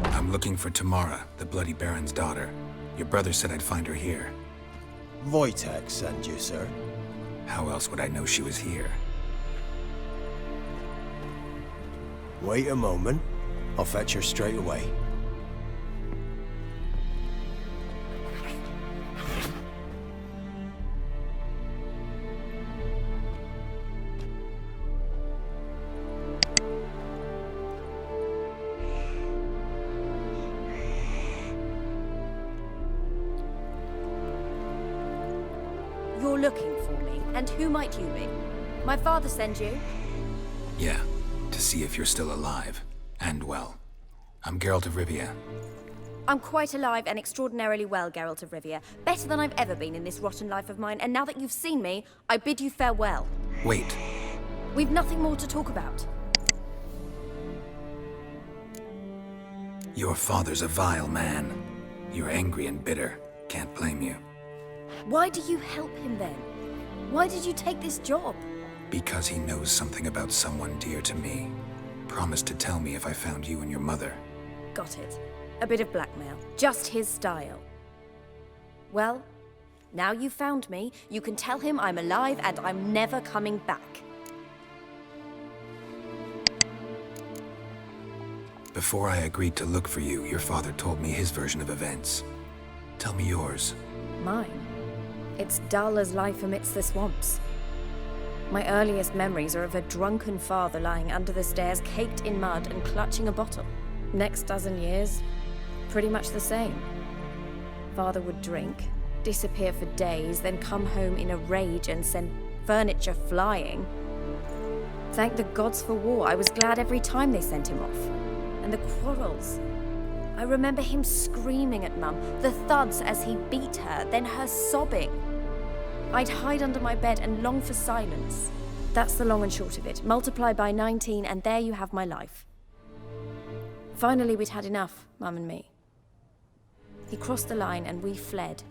I'm looking for Tamara, the Bloody Baron's daughter. Your brother said I'd find her here. Wojtek sent you, sir. How else would I know she was here? Wait a moment. I'll fetch her straight away. You're looking for me, and who might you be? My father sent you? Yeah, to see if you're still alive. And well. I'm Geralt de Rivia. I'm quite alive and extraordinarily well, Geralt of Rivia. Better than I've ever been in this rotten life of mine, and now that you've seen me, I bid you farewell. Wait. We've nothing more to talk about. Your father's a vile man. You're angry and bitter. Can't blame you. Why do you help him then? Why did you take this job? Because he knows something about someone dear to me. Promised to tell me if I found you and your mother. Got it. A bit of blackmail. Just his style. Well, now you've found me, you can tell him I'm alive and I'm never coming back. Before I agreed to look for you, your father told me his version of events. Tell me yours. Mine? It's dull as life amidst the swamps. My earliest memories are of a drunken father lying under the stairs, caked in mud and clutching a bottle. Next dozen years, pretty much the same. Father would drink, disappear for days, then come home in a rage and send furniture flying. Thank the gods for war. I was glad every time they sent him off. And the quarrels. I remember him screaming at Mum, the thuds as he beat her, then her sobbing. I'd hide under my bed and long for silence. That's the long and short of it. Multiply by 19 and there you have my life. Finally, we'd had enough, Mum and me. He crossed the line and we fled.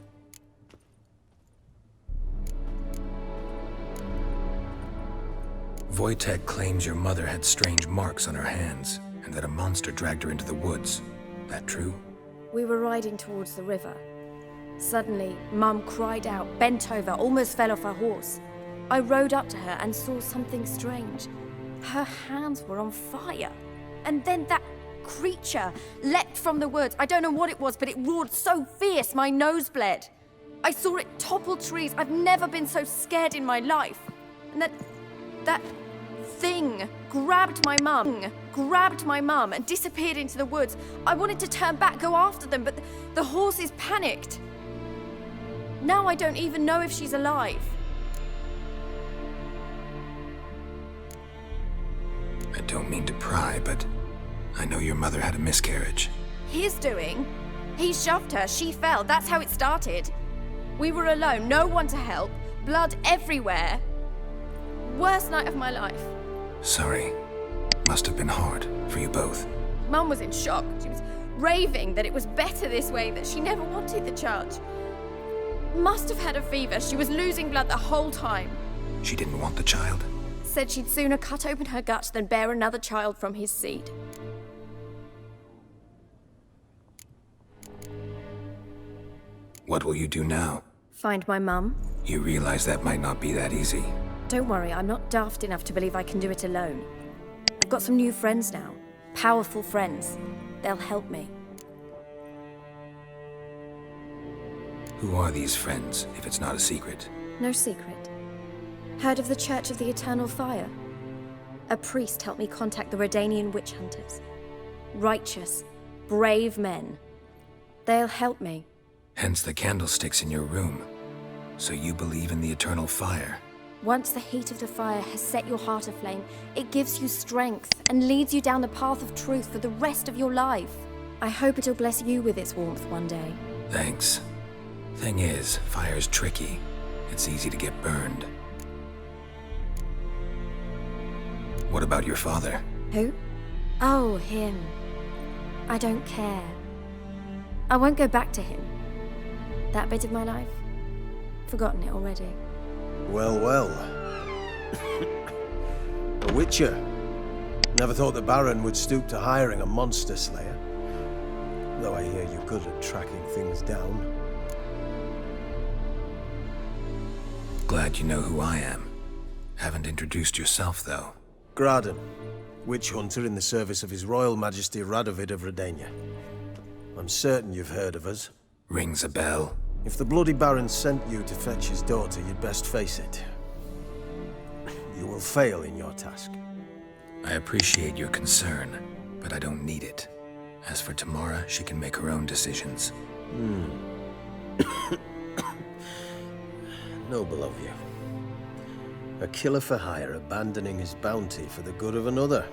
Wojtek claims your mother had strange marks on her hands, and that a monster dragged her into the woods. That true? We were riding towards the river. Suddenly, Mum cried out, bent over, almost fell off her horse. I rode up to her and saw something strange. Her hands were on fire. And then that creature leapt from the woods. I don't know what it was, but it roared so fierce my nose bled. I saw it topple trees. I've never been so scared in my life. And that thing grabbed my mum and disappeared into the woods. I wanted to turn back, go after them, but the horses panicked. Now I don't even know if she's alive. I don't mean to pry, but I know your mother had a miscarriage. His doing? He shoved her, she fell, that's how it started. We were alone, no one to help, blood everywhere. Worst night of my life. Sorry. Must have been hard for you both. Mum was in shock. She was raving that it was better this way, that she never wanted the charge. Must have had a fever. She was losing blood the whole time. She didn't want the child? Said she'd sooner cut open her gut than bear another child from his seed. What will you do now? Find my mum. You realize that might not be that easy. Don't worry, I'm not daft enough to believe I can do it alone. I've got some new friends now. Powerful friends. They'll help me. Who are these friends, if it's not a secret? No secret. Heard of the Church of the Eternal Fire? A priest helped me contact the Redanian witch hunters. Righteous, brave men. They'll help me. Hence the candlesticks in your room. So you believe in the eternal fire? Once the heat of the fire has set your heart aflame, it gives you strength and leads you down the path of truth for the rest of your life. I hope it'll bless you with its warmth one day. Thanks. Thing is, fire's tricky. It's easy to get burned. What about your father? Who? Oh, him. I don't care. I won't go back to him. That bit of my life? Forgotten it already. Well, well. A witcher. Never thought the Baron would stoop to hiring a monster slayer. Though I hear you're good at tracking things down. Glad you know who I am. Haven't introduced yourself, though. Graden, witch hunter in the service of His Royal Majesty Radovid of Redania. I'm certain you've heard of us. Rings a bell. If the Bloody Baron sent you to fetch his daughter, you'd best face it. You will fail in your task. I appreciate your concern, but I don't need it. As for Tamara, she can make her own decisions. Noble of you. A killer for hire abandoning his bounty for the good of another.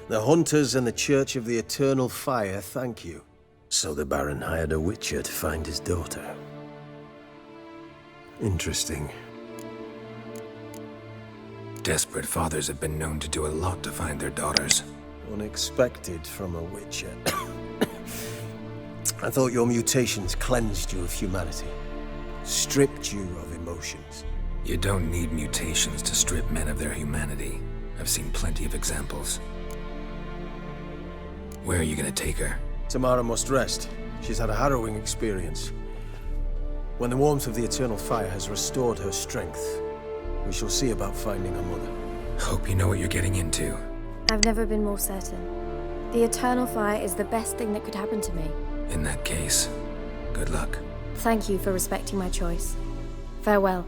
The hunters and the Church of the Eternal Fire thank you. So the Baron hired a witcher to find his daughter. Interesting. Desperate fathers have been known to do a lot to find their daughters. Unexpected from a witcher. I thought your mutations cleansed you of humanity. Stripped you of emotions. You don't need mutations to strip men of their humanity. I've seen plenty of examples. Where are you gonna take her? Tamara must rest. She's had a harrowing experience. When the warmth of the Eternal Fire has restored her strength, we shall see about finding her mother. Hope you know what you're getting into. I've never been more certain. The Eternal Fire is the best thing that could happen to me. In that case, good luck. Thank you for respecting my choice. Farewell.